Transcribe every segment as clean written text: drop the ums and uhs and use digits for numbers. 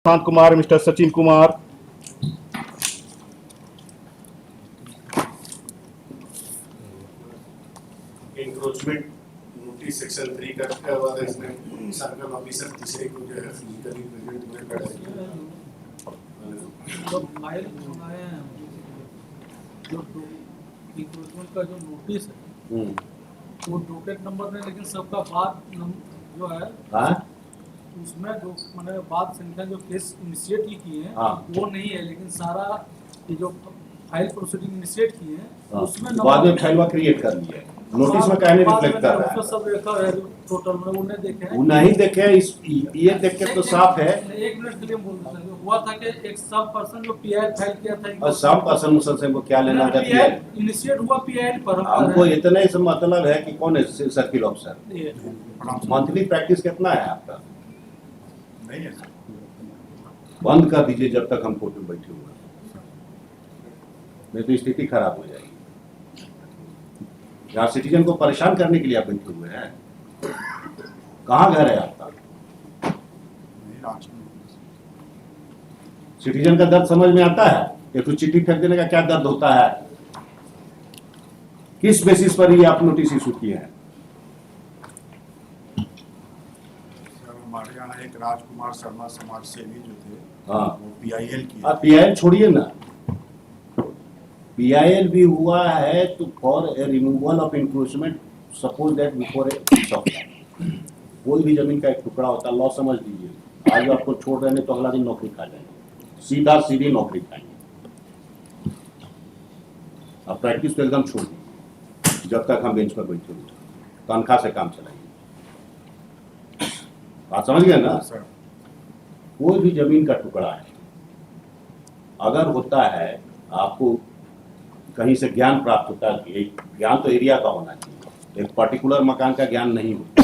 शांत Kumar, mister Sachin Kumar, encroachment notice section 3 का बाद इसमें सर्कल ऑफिसर तीसरे को जो है फिजिकली प्रेजेंट होने का जो फाइल मंगाए हैं जो इंक्रोचमेंट का जो नोटिस है वो डॉकेट नंबर में, लेकिन सबका बाद जो है उसमें जो मैंने बाद संख्या जो केस इनिशिएट किए हैं वो नहीं है, लेकिन सारा ये जो फाइल प्रोसीडिंग इनिशिएट किए हैं उसमें बाद में फाइल क्रिएट कर लिया है। नोटिस में कहने रिफ्लेक्ट कर रहा है, सब रेखा है जो टोटल में उन्हें देखे हैं, वो नहीं देखे। इस ये देख के तो साफ है। एक मिनट के लिए बोल रहा हूं, हुआ था कि एक सब पर्सन जो पीआई फाइल किया था और सब पर्सन से वो क्या लेना था? इनिशिएट हुआ पीआई पर हमको इतने से मतलब है कि कौन है सर्किल ऑफिसर। मंथली प्रैक्टिस कितना है आपका? नहीं है बंद कर दीजिए जब तक हम कोर्ट में बैठे हुए हैं, नहीं तो स्थिति खराब हो जाएगी। यहाँ सिटीजन को परेशान करने के लिए आप बैठे हुए हैं। कहाँ घर है आपका? सिटीजन का दर्द समझ में आता है? एक तो चिट्ठी फेंक देने का क्या दर्द होता है? किस बेसिस पर ये आप नोटिस इशू किए हैं? हमारे यहाँ एक राजकुमार शर्मा समाज सेवी जो थे, हाँ, वो पीआईएल की। आप पीआईएल छोड़िए ना, पीआईएल भी हुआ है तो for a removal of encroachment, suppose that before a piece of land. कोई भी जमीन का एक टुकड़ा होता है, लॉ समझ लीजिए। आज आपको छोड़ रहे हैं तो अगला दिन नौकरी खा जाएंगे, सीधा सीधी नौकरी खाएंगे। अब प्रैक्टिस तो एकदम छोड़ दीजिए जब तक हम बेंच पर बैठे हुए, तनख्वाह से काम चलाइए। बात समझ गए ना? कोई भी जमीन का टुकड़ा है, अगर होता है आपको कहीं से ज्ञान प्राप्त होता है, एक ज्ञान तो एरिया का होना चाहिए, एक पर्टिकुलर मकान का ज्ञान नहीं होता।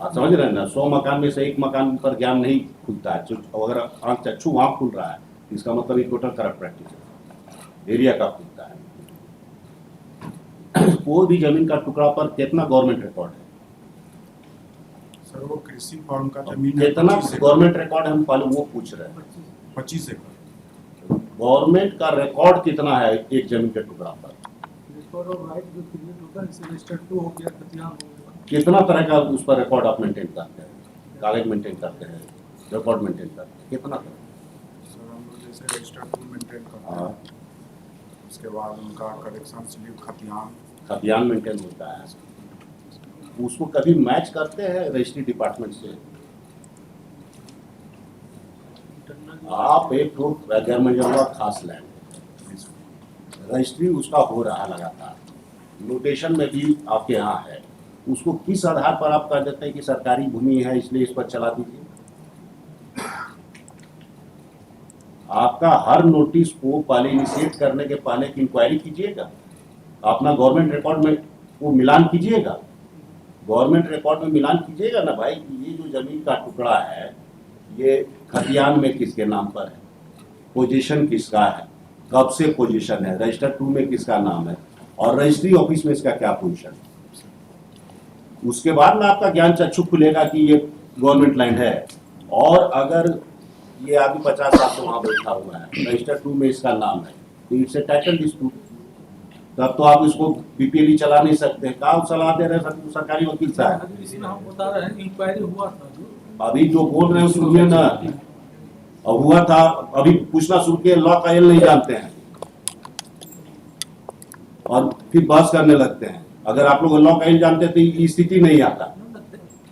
आप समझ रहे हैं ना? 100 मकान में से एक मकान पर ज्ञान नहीं खुलता है। अगर आंख चक्षु वहां खुल रहा है इसका मतलब ये टोटल करप्ट प्रैक्टिस है, एरिया का खुलता है। कोई भी जमीन का टुकड़ा पर कितना गवर्नमेंट रिकॉर्ड है? सर वो कृषि फॉर्म का जमीन कितना गवर्नमेंट रिकॉर्ड है हम पहले वो पूछ रहे हैं। 25 एकड़। गवर्नमेंट का रिकॉर्ड कितना है एक जमीन के टुकड़ा पर? रिकॉर्ड ऑफ राइट जो क्रिएट होता है, जैसे रजिस्टर्ड 2 हो गया, खतियान हो गया, कितना तरह का उस पर रिकॉर्ड आप मेंटेन करते हैं? कागज मेंटेन करते हैं, रिकॉर्ड मेंटेन करते हैं, कितना तरह? सर हम लोग जैसे रजिस्टर्ड 2 मेंटेन करते हैं, उसके बाद उनका कलेक्शन स्लिप खतियान मेंटेन होता है। उसको कभी मैच करते हैं रजिस्ट्री डिपार्टमेंट से? आप एक तो गैर मंजूर खास लैंड रजिस्ट्री उसका हो रहा लगातार, नोटेशन में भी आपके यहाँ है, उसको किस आधार पर आप कह देते हैं कि सरकारी भूमि है इसलिए इस पर चला दीजिए? आपका हर नोटिस को पहले इनिशिएट करने के पहले की इंक्वायरी कीजिएगा, अपना गवर्नमेंट रिकॉर्ड में वो मिलान कीजिएगा, गवर्नमेंट रिकॉर्ड में मिलान कीजिएगा ना भाई कि ये जो जमीन का टुकड़ा है ये खतियान में किसके नाम पर है, पोजीशन किसका है, कब से पोजीशन है, रजिस्टर 2 में किसका नाम है और रजिस्ट्री ऑफिस में इसका क्या पोजीशन है। उसके बाद में आपका ज्ञान चक्षु खुलेगा कि ये गवर्नमेंट लैंड है। और अगर ये आदमी 50 साल से वहां बैठा हुआ है, रजिस्टर 2 में इसका नाम है, तो इट्स ए टाइटल डिस्प्यूट। तब तो आप इसको बीपीएल चला नहीं सकते। कहाँ सलाह दे रहे हैं सरकारी वकील साहब? इसमें हम बता रहे हैं इंक्वायरी हुआ था जो अभी जो बोल रहे हैं सुनिए ना, अब हुआ था, अभी पूछना शुरू किए, लॉ का एल नहीं जानते हैं और फिर बहस करने लगते हैं। अगर आप लोग लॉ का एल जानते तो ये स्थिति नहीं आता।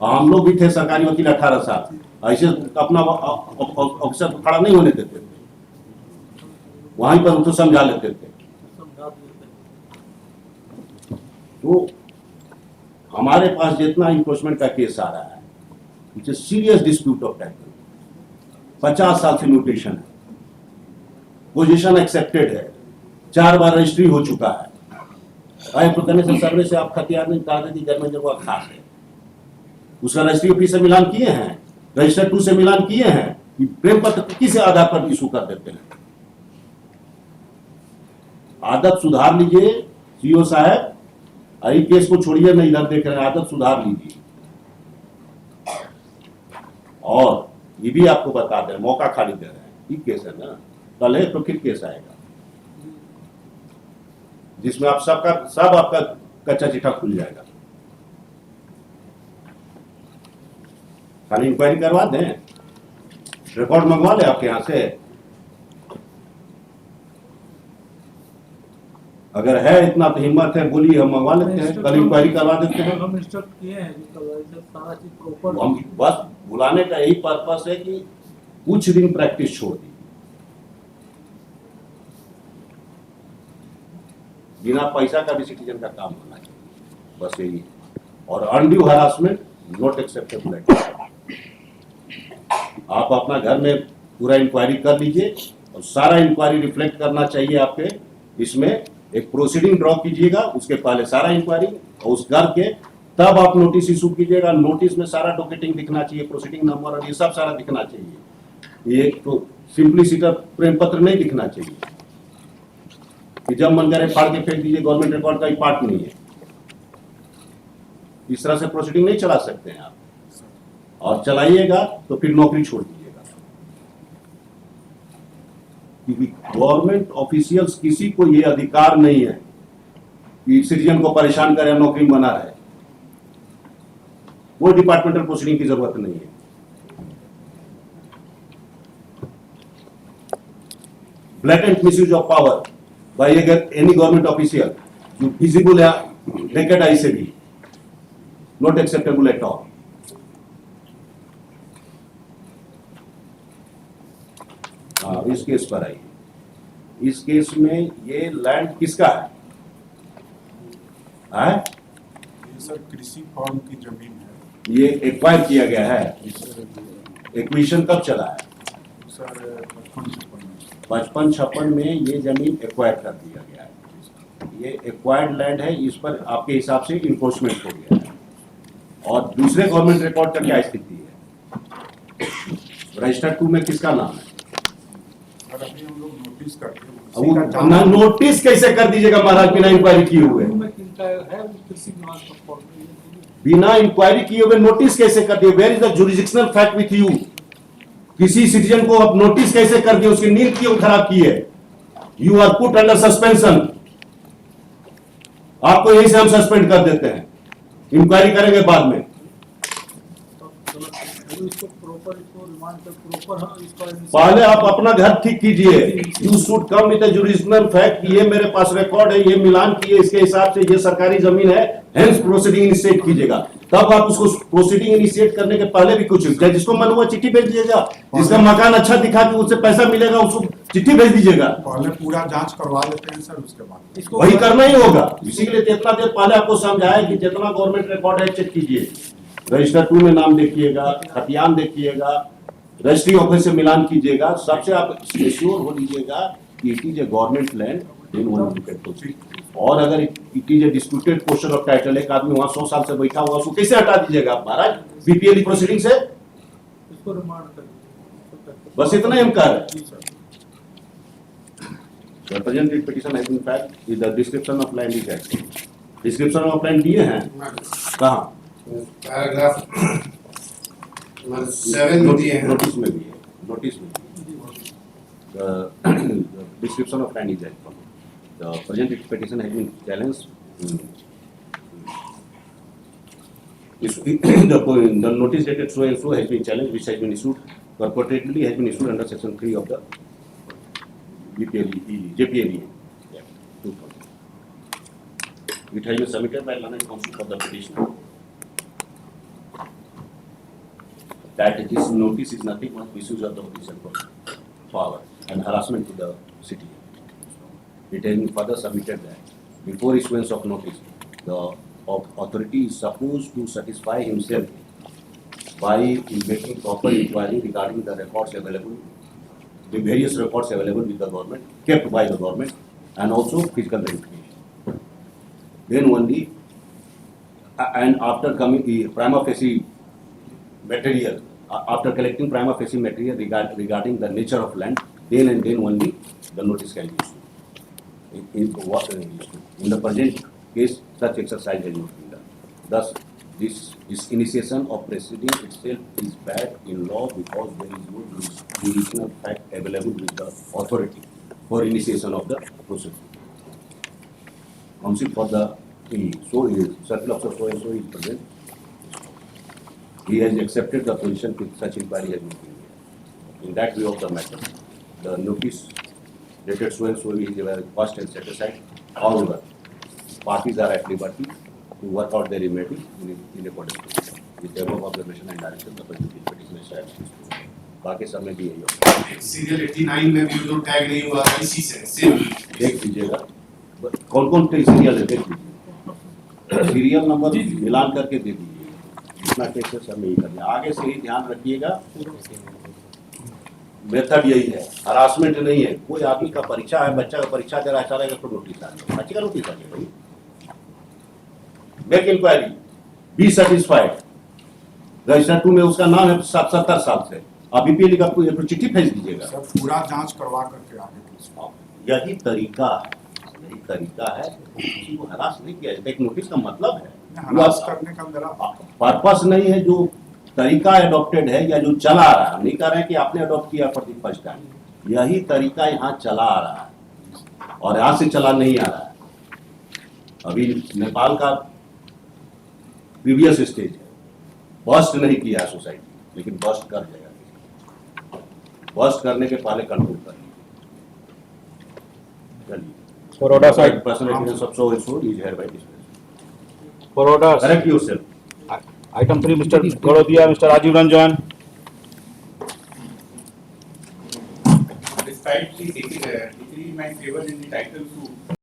हम लोग भी थे सरकारी वकील 18 साल, ऐसे अपना ऑफिसर को खड़ा नहीं होने देते थे, वहीं पर उनको समझा लेते थे। तो हमारे पास जितना इंक्रोचमेंट का केस आ रहा है, it's a serious dispute of title, 50 साल से नोटेशन है, पोजीशन एक्सेप्टेड है, 4 बार रजिस्ट्री हो चुका है। करने से सर्वे से आप खतियान नहीं कहा दी गर्म जगह खास है, उसका रजिस्ट्री ऑफिस से मिलान किए हैं, रजिस्टर 2 से मिलान किए हैं कि प्रेम पत्र किस आधार पर इशू कर देते हैं। आदत सुधार लीजिए सीओ साहब, आई केस को छोड़िए नहीं, इधर देख रहे हैं, आदत सुधार लीजिए। और ये भी आपको बता दें, मौका खाली दे रहे हैं, ये केस है ना, कल है तो फिर केस आएगा जिसमें आप सब आपका कच्चा चिट्ठा खुल जाएगा। खाली इंक्वायरी करवा दें, रिकॉर्ड मंगवा ले आपके यहां से, अगर है इतना तो हिम्मत है बोलिए, हम मंगवा लेते हैं, कल इंक्वायरी करवा देते हैं। हम इंस्ट्रक्ट किए हैं कि सारा चीज प्रॉपर हम बस बुलाने का यही पर्पस है कि कुछ दिन प्रैक्टिस छोड़ दी, बिना पैसा का भी सिटीजन का काम होना चाहिए, बस यही। और अनड्यू हरासमेंट नॉट एक्सेप्टेबल है। आप अपना घर में पूरा इंक्वायरी कर लीजिए और सारा इंक्वायरी रिफ्लेक्ट करना चाहिए आपके इसमें, एक प्रोसीडिंग ड्रॉ कीजिएगा, उसके पहले सारा इंक्वायरी और उस करके तब आप नोटिस इशू कीजिएगा। नोटिस में सारा डॉकेटिंग दिखना चाहिए, प्रोसीडिंग नंबर और ये सब सारा दिखना चाहिए। ये तो सिंपलिसिटी प्रेम पत्र नहीं दिखना चाहिए कि जब मन करे फाड़ के फेंक दीजिए, गवर्नमेंट रिकॉर्ड का ही पार्ट नहीं है। इस तरह से प्रोसीडिंग नहीं चला सकते हैं आप, और चलाइएगा तो फिर नौकरी छोड़ दीजिएगा, क्योंकि गवर्नमेंट ऑफिशियल्स किसी को ये अधिकार नहीं है कि सिटीजन को परेशान करे, नौकरी बना रहे। वो डिपार्टमेंटल प्रोसीडिंग की जरूरत नहीं है। Blatant misuse of power by any government official जो विजिबल है नेकेड आई से भी, नॉट एक्सेप्टेबल एट ऑल। इस केस पर आइए। इस केस में ये लैंड किसका है? ये सर कृषि फार्म की जमीन है। ये एक्वायर किया गया है। एक्विजिशन कब चला है? सर 55-56 में ये जमीन एक्वायर कर दिया गया है। ये एक्वायर्ड लैंड है, इस पर आपके हिसाब से इन्फोर्समेंट हो गया है। और दूसरे गवर्नमेंट रिकॉर्ड का क्या स्थिति है? रजिस्टर 2 में किसका नाम है? सर अभी हम लोग नोटिस करते हैं। अब नोटिस कैसे कर दीजिएगा महाराज बिना इंक्वायरी किए हुए? बिना इंक्वायरी किए हुए नोटिस कैसे कर दिए? Where is the jurisdictional fact with you? किसी सिटीजन को आप नोटिस कैसे कर दिए? उसकी नींद क्यों खराब की है? You are put under suspension. आपको यही से हम सस्पेंड कर देते हैं, इंक्वायरी करेंगे बाद में। पहले आप अपना घर ठीक कीजिए। You should come with jurisdictional fact, ये मेरे पास रिकॉर्ड है, ये मिलान किए, इसके हिसाब से ये सरकारी जमीन है, हेंस प्रोसीडिंग इनिशिएट कीजिएगा। तब आप उसको प्रोसीडिंग इनिशिएट करने के पहले भी कुछ जिसको मन हुआ चिट्ठी भेज दीजिएगा, जिसका मकान अच्छा दिखा कि उससे पैसा मिलेगा उसको चिट्ठी भेज दीजिएगा। पहले पूरा जांच करवा लेते हैं सर, उसके बाद वही करना ही होगा। इसी के लिए इतना देर पहले आपको समझाया कि जितना गवर्नमेंट रिकॉर्ड है चेक कीजिए, रजिस्टर 2 में नाम देखिएगा, खतियान देखिएगा, रजिस्ट्री ऑफिस से मिलान कीजिएगा, सबसे आप श्योर हो लीजिएगा कि it is a government land in one two. और अगर it is a disputed portion of title, एक आदमी वहां 100 साल से बैठा हुआ, उसको कैसे हटा दीजिएगा आप महाराज बीपीएल प्रोसीडिंग से? बस इतना ही हम कह रहे हैं। Representative petition has been filed. Is the description of land is active. Description of land दिए हैं कहाँ? पैराग्राफ 7 में दिए हैं। नोटिस में भी है, नोटिस में description of land is active. The present petition has been challenged. The notice dated so and so has been challenged, which has been issued purportedly has been issued under section 3 of the JPLE. It has been submitted by learned counsel for the petitioner. That this notice is nothing but misuse of the official power and harassment to the city. It has been further submitted that before issuance of notice, the authority is supposed to satisfy himself by making proper inquiry regarding the records available, the various records available with the government, kept by the government, and also physical verification. Then only, and after coming the prima facie material, after collecting prima facie material regarding the nature of land, then and then only the notice can be issued. In the present case, such exercise has not been done. Thus, this initiation of proceeding itself is bad in law because there is no jurisdictional fact available with the authority for initiation of the proceeding. Counsel for the so is circle officer so and so is present. He has accepted the position with such inquiry has been given. In that view of the matter, the notice dated so and so is passed and set aside. However, parties are at liberty to work out their remedy in accordance with the above observation and direction. The petitioner shall dispose. बाकी सब में भी यही होगा. Serial 89 में भी जो tag नहीं हुआ था इसी से सेम देख लीजिएगा कौन कौन से सीरियल है देख लीजिए. सीरियल नंबर मिलान करके दे दीजिए. इतना केसेस हमें यही करना है. आगे से ही ध्यान रखिएगा. मेथड यही है, हरासमेंट नहीं है. कोई आदमी का परीक्षा है, बच्चा का परीक्षा दे रहा है, चला गया तो नोटिस आ गया. बच्चे का नोटिस आ गया भाई. Make inquiry, be satisfied. Register 2 में उसका नाम है 70 साल से. आप बीपीएल का कोई चिट्ठी भेज दीजिएगा. सर पूरा जांच करवा करके आगे कीजिए. यही तरीका है. किसी को हरास नहीं किया जाता. एक नोटिस का मतलब है हरास करने का मेरा पर्पस नहीं है. जो तरीका एडॉप्टेड है या जो चला आ रहा है, नहीं कह रहे हैं कि आपने अडॉप्ट किया फॉर द फर्स्ट टाइम. यही तरीका यहाँ चला आ रहा है और यहाँ से चला नहीं आ रहा है. अभी नेपाल का प्रीवियस स्टेज है. बस्ट नहीं किया सोसाइटी, लेकिन बस्ट कर जाएगा. बस्ट करने के पहले कंट्रोल कर लीजिए. चलिए. For orders, person evidence of so and so is hereby dispensed. for orders. Correct yourself. Item 3, Mr. Garodia, Mr. Rajiv Ranjan. Despite the decree in my favor in the title suit,